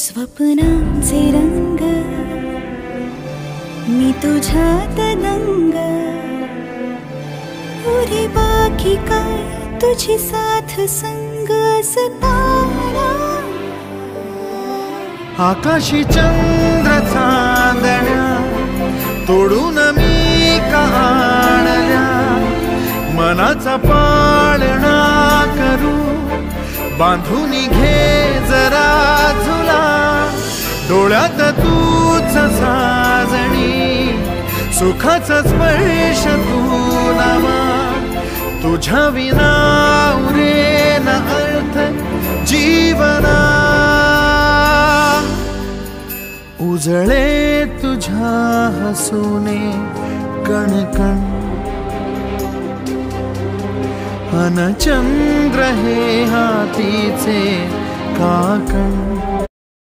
स्वप्नांचे रंग मी तुझ्यात दंग, उरे बाकी काय तुझी साथ संग असताना. आकाशी चंद्र चांदण्या तोडून मी का आणल्या, मनाचा पाळणा करू बांधून घे जरा झुला. डोळ्यात तूच साजणी सुखाचा स्पर्श तू नामा. तुझ्या विना उरेन अर्थ जीवना. उजळे तुझ्या हसूने कणकण, अन चंद्र हे हातीचे काकण.